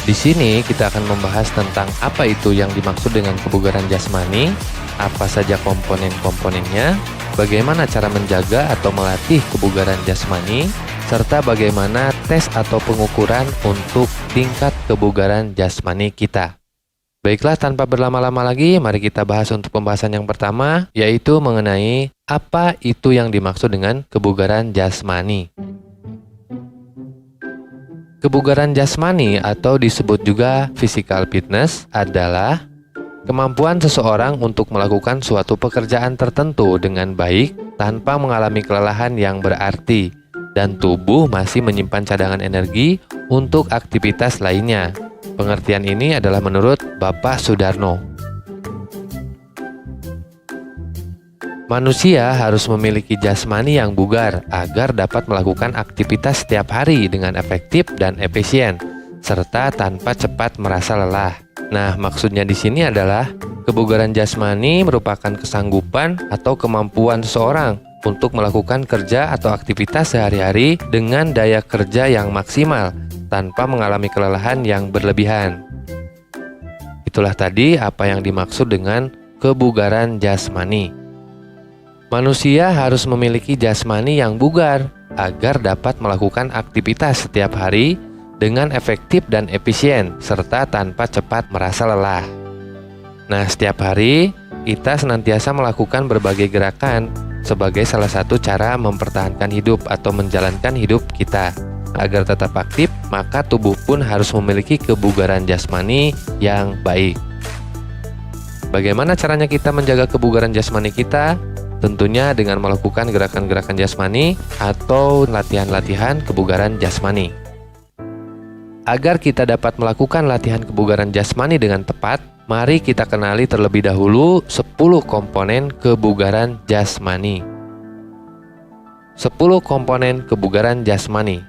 Di sini kita akan membahas tentang apa itu yang dimaksud dengan kebugaran jasmani, apa saja komponen-komponennya, bagaimana cara menjaga atau melatih kebugaran jasmani, serta bagaimana tes atau pengukuran untuk tingkat kebugaran jasmani kita. Baiklah, tanpa berlama-lama lagi, mari kita bahas untuk pembahasan yang pertama, yaitu mengenai apa itu yang dimaksud dengan kebugaran jasmani. Kebugaran jasmani atau disebut juga physical fitness adalah kemampuan seseorang untuk melakukan suatu pekerjaan tertentu dengan baik tanpa mengalami kelelahan yang berarti dan tubuh masih menyimpan cadangan energi untuk aktivitas lainnya. Pengertian ini adalah menurut Bapak Sudarno. Manusia harus memiliki jasmani yang bugar agar dapat melakukan aktivitas setiap hari dengan efektif dan efisien, serta tanpa cepat merasa lelah. Nah, maksudnya di sini adalah kebugaran jasmani merupakan kesanggupan atau kemampuan seseorang untuk melakukan kerja atau aktivitas sehari-hari dengan daya kerja yang maksimal tanpa mengalami kelelahan yang berlebihan. Itulah tadi apa yang dimaksud dengan kebugaran jasmani. Manusia harus memiliki jasmani yang bugar agar dapat melakukan aktivitas setiap hari dengan efektif dan efisien, serta tanpa cepat merasa lelah. Nah, setiap hari kita senantiasa melakukan berbagai gerakan sebagai salah satu cara mempertahankan hidup atau menjalankan hidup kita. Agar tetap aktif, maka tubuh pun harus memiliki kebugaran jasmani yang baik. Bagaimana caranya kita menjaga kebugaran jasmani kita? Tentunya dengan melakukan gerakan-gerakan jasmani atau latihan-latihan kebugaran jasmani. Agar kita dapat melakukan latihan kebugaran jasmani dengan tepat, mari kita kenali terlebih dahulu 10 komponen kebugaran jasmani. 10 komponen kebugaran jasmani.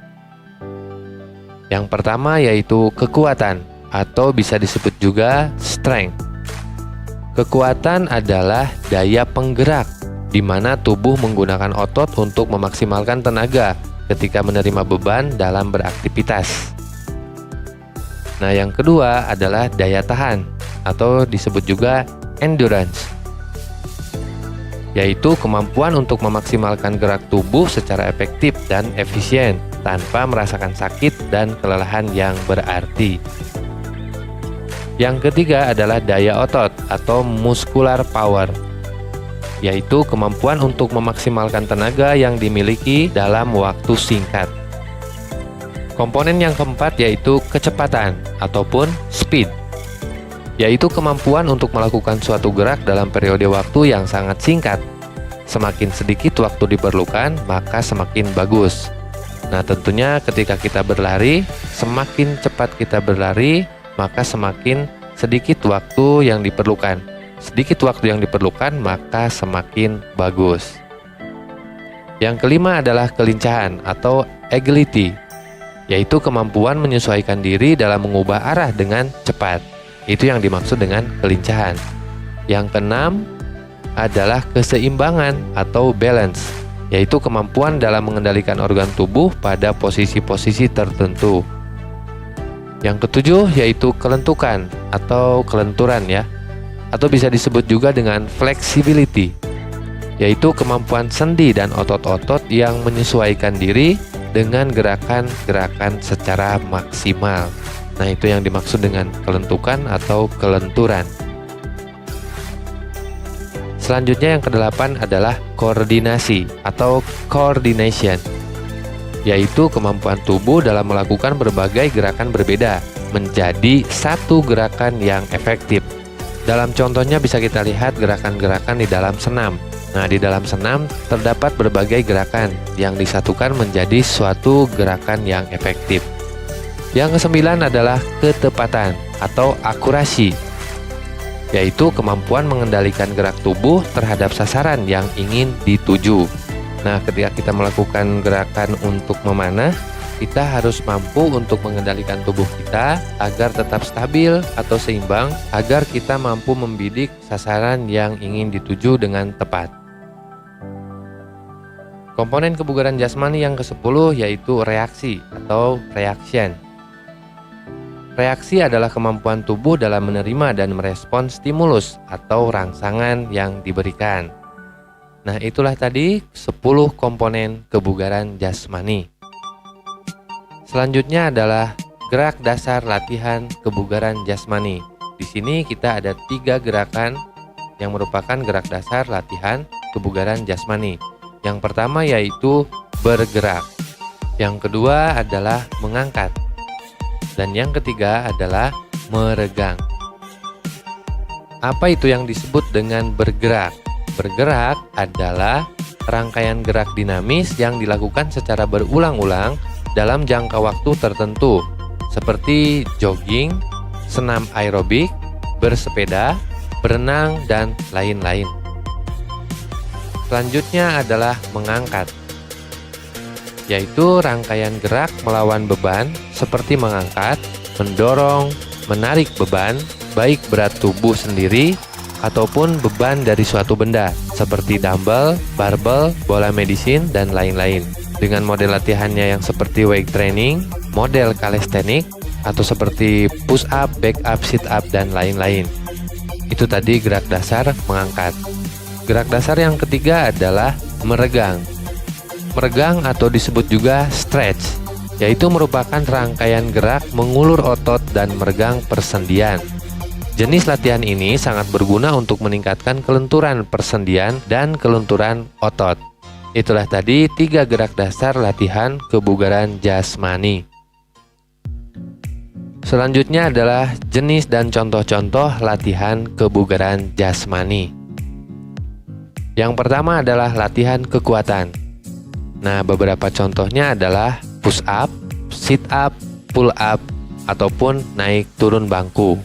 Yang pertama yaitu kekuatan atau bisa disebut juga strength. Kekuatan adalah daya penggerak di mana tubuh menggunakan otot untuk memaksimalkan tenaga ketika menerima beban dalam beraktivitas. Nah, yang kedua adalah daya tahan atau disebut juga endurance, yaitu kemampuan untuk memaksimalkan gerak tubuh secara efektif dan efisien tanpa merasakan sakit dan kelelahan yang berarti. Yang ketiga adalah daya otot atau muscular power, yaitu kemampuan untuk memaksimalkan tenaga yang dimiliki dalam waktu singkat. Komponen yang keempat yaitu kecepatan ataupun speed, yaitu kemampuan untuk melakukan suatu gerak dalam periode waktu yang sangat singkat. Semakin sedikit waktu diperlukan, maka semakin bagus. Nah, tentunya ketika kita berlari, semakin cepat kita berlari, maka semakin sedikit waktu yang diperlukan. Sedikit waktu yang diperlukan, maka semakin bagus. Yang kelima adalah kelincahan atau agility, yaitu kemampuan menyesuaikan diri dalam mengubah arah dengan cepat. Itu yang dimaksud dengan kelincahan. Yang keenam adalah keseimbangan atau balance, yaitu kemampuan dalam mengendalikan organ tubuh pada posisi-posisi tertentu. Yang ketujuh yaitu kelentukan atau kelenturan ya, atau bisa disebut juga dengan flexibility, yaitu kemampuan sendi dan otot-otot yang menyesuaikan diri dengan gerakan-gerakan secara maksimal. Nah, itu yang dimaksud dengan kelentukan atau kelenturan. Selanjutnya yang kedelapan adalah koordinasi atau coordination, yaitu kemampuan tubuh dalam melakukan berbagai gerakan berbeda menjadi satu gerakan yang efektif. Dalam contohnya bisa kita lihat gerakan-gerakan di dalam senam. Nah, di dalam senam terdapat berbagai gerakan yang disatukan menjadi suatu gerakan yang efektif. Yang kesembilan adalah ketepatan atau akurasi, yaitu kemampuan mengendalikan gerak tubuh terhadap sasaran yang ingin dituju. Nah, ketika kita melakukan gerakan untuk memanah, kita harus mampu untuk mengendalikan tubuh kita agar tetap stabil atau seimbang, agar kita mampu membidik sasaran yang ingin dituju dengan tepat. Komponen kebugaran jasmani yang ke-10 yaitu reaksi atau reaction. Reaksi adalah kemampuan tubuh dalam menerima dan merespons stimulus atau rangsangan yang diberikan. Nah, itulah tadi 10 komponen kebugaran jasmani. Selanjutnya adalah gerak dasar latihan kebugaran jasmani. Di sini kita ada 3 gerakan yang merupakan gerak dasar latihan kebugaran jasmani. Yang pertama yaitu bergerak. Yang kedua adalah mengangkat. Dan yang ketiga adalah meregang. Apa itu yang disebut dengan bergerak? Bergerak adalah rangkaian gerak dinamis yang dilakukan secara berulang-ulang dalam jangka waktu tertentu, seperti jogging, senam aerobik, bersepeda, berenang, dan lain-lain. Selanjutnya adalah mengangkat, yaitu rangkaian gerak melawan beban seperti mengangkat, mendorong, menarik beban, baik berat tubuh sendiri ataupun beban dari suatu benda seperti dumbbell, barbel, bola medicine, dan lain-lain. Dengan model latihannya yang seperti weight training, model calisthenics, atau seperti push up, back up, sit up, dan lain-lain. Itu tadi gerak dasar mengangkat. Gerak dasar yang ketiga adalah meregang. Meregang atau disebut juga stretch, yaitu merupakan rangkaian gerak mengulur otot dan meregang persendian. Jenis latihan ini sangat berguna untuk meningkatkan kelenturan persendian dan kelenturan otot. Itulah tadi 3 gerak dasar latihan kebugaran jasmani. Selanjutnya adalah jenis dan contoh-contoh latihan kebugaran jasmani. Yang pertama adalah latihan kekuatan. Nah, beberapa contohnya adalah push up, sit up, pull up, ataupun naik turun bangku.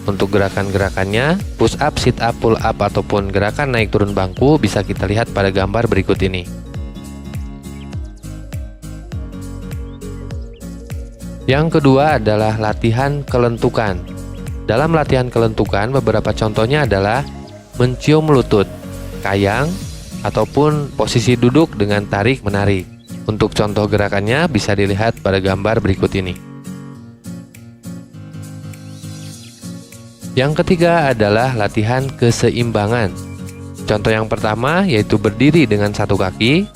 Untuk gerakan-gerakannya, push up, sit up, pull up, ataupun gerakan naik turun bangku bisa kita lihat pada gambar berikut ini. Yang kedua adalah latihan kelentukan. Dalam latihan kelentukan, beberapa contohnya adalah mencium lutut, kayang, ataupun posisi duduk dengan tarik-menarik. Untuk contoh gerakannya bisa dilihat pada gambar berikut ini. Yang ketiga adalah latihan keseimbangan. Contoh yang pertama yaitu berdiri dengan satu kaki.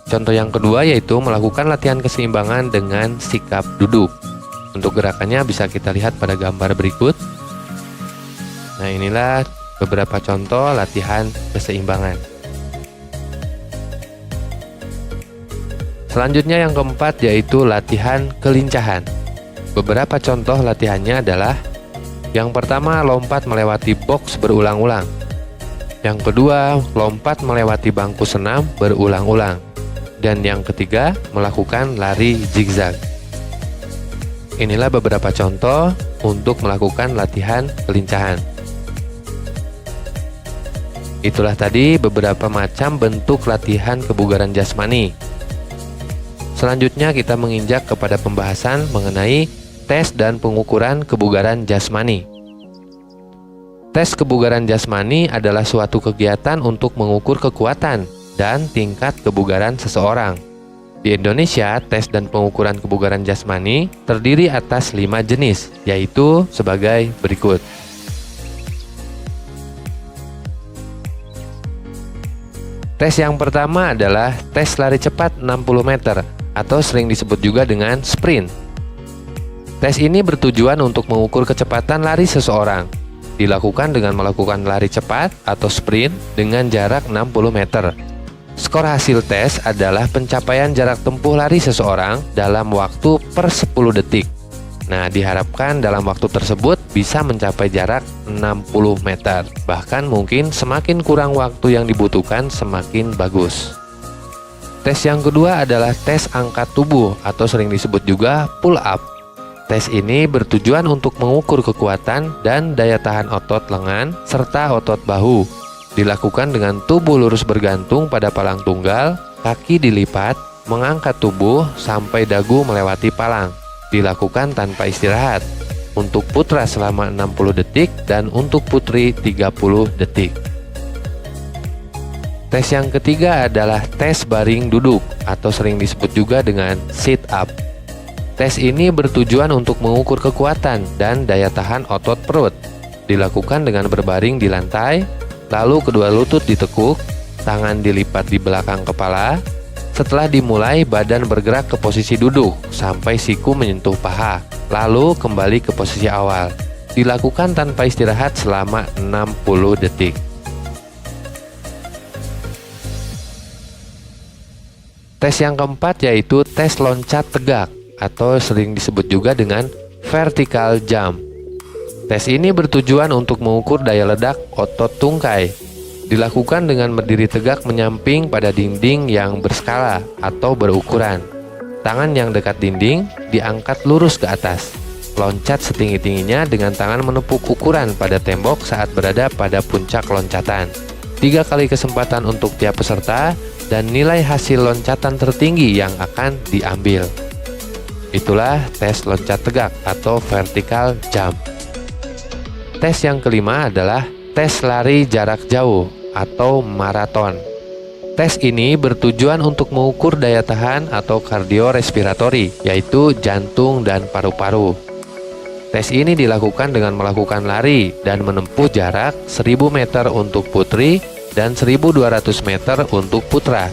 Contoh yang kedua yaitu melakukan latihan keseimbangan dengan sikap duduk. Untuk gerakannya bisa kita lihat pada gambar berikut. Nah, inilah beberapa contoh latihan keseimbangan. Selanjutnya yang keempat yaitu latihan kelincahan. Beberapa contoh latihannya adalah: yang pertama, lompat melewati box berulang-ulang. Yang kedua, lompat melewati bangku senam berulang-ulang. Dan yang ketiga, melakukan lari zigzag. Inilah beberapa contoh untuk melakukan latihan kelincahan. Itulah tadi beberapa macam bentuk latihan kebugaran jasmani. Selanjutnya kita menginjak kepada pembahasan mengenai tes dan pengukuran kebugaran jasmani. Tes kebugaran jasmani adalah suatu kegiatan untuk mengukur kekuatan dan tingkat kebugaran seseorang. Di Indonesia, tes dan pengukuran kebugaran jasmani terdiri atas 5 jenis, yaitu sebagai berikut. Tes yang pertama adalah tes lari cepat 60 meter atau sering disebut juga dengan sprint. Tes ini bertujuan untuk mengukur kecepatan lari seseorang. Dilakukan dengan melakukan lari cepat atau sprint dengan jarak 60 meter. Skor hasil tes adalah pencapaian jarak tempuh lari seseorang dalam waktu per 10 detik. Nah, diharapkan dalam waktu tersebut bisa mencapai jarak 60 meter. Bahkan mungkin semakin kurang waktu yang dibutuhkan semakin bagus. Tes yang kedua adalah tes angkat tubuh atau sering disebut juga pull up. Tes ini bertujuan untuk mengukur kekuatan dan daya tahan otot lengan serta otot bahu. Dilakukan dengan tubuh lurus bergantung pada palang tunggal, kaki dilipat, mengangkat tubuh sampai dagu melewati palang. Dilakukan tanpa istirahat. Untuk putra selama 60 detik dan untuk putri 30 detik. Tes yang ketiga adalah tes baring duduk atau sering disebut juga dengan sit up. Tes ini bertujuan untuk mengukur kekuatan dan daya tahan otot perut. Dilakukan dengan berbaring di lantai, lalu kedua lutut ditekuk, tangan dilipat di belakang kepala. Setelah dimulai, badan bergerak ke posisi duduk sampai siku menyentuh paha, lalu kembali ke posisi awal. Dilakukan tanpa istirahat selama 60 detik. Tes yang keempat yaitu tes loncat tegak atau sering disebut juga dengan vertical jump. Tes ini bertujuan untuk mengukur daya ledak otot tungkai. Dilakukan dengan berdiri tegak menyamping pada dinding yang berskala atau berukuran. Tangan yang dekat dinding diangkat lurus ke atas. Loncat setinggi-tingginya dengan tangan menepuk ukuran pada tembok saat berada pada puncak loncatan. 3 kali kesempatan untuk tiap peserta dan nilai hasil loncatan tertinggi yang akan diambil. Itulah tes loncat tegak atau vertical jump. Tes yang kelima adalah tes lari jarak jauh atau maraton. Tes ini bertujuan untuk mengukur daya tahan atau kardiorespiratori, yaitu jantung dan paru-paru. Tes ini dilakukan dengan melakukan lari dan menempuh jarak 1000 meter untuk putri dan 1200 meter untuk putra.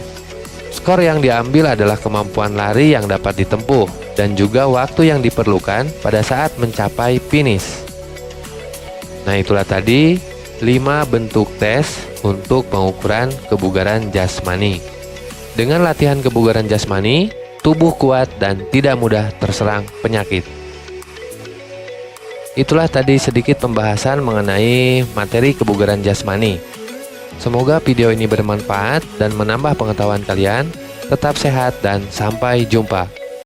Skor yang diambil adalah kemampuan lari yang dapat ditempuh dan juga waktu yang diperlukan pada saat mencapai finish. Nah, itulah tadi 5 bentuk tes untuk pengukuran kebugaran jasmani. Dengan latihan kebugaran jasmani, tubuh kuat dan tidak mudah terserang penyakit. Itulah tadi sedikit pembahasan mengenai materi kebugaran jasmani. Semoga video ini bermanfaat dan menambah pengetahuan kalian. Tetap sehat dan sampai jumpa.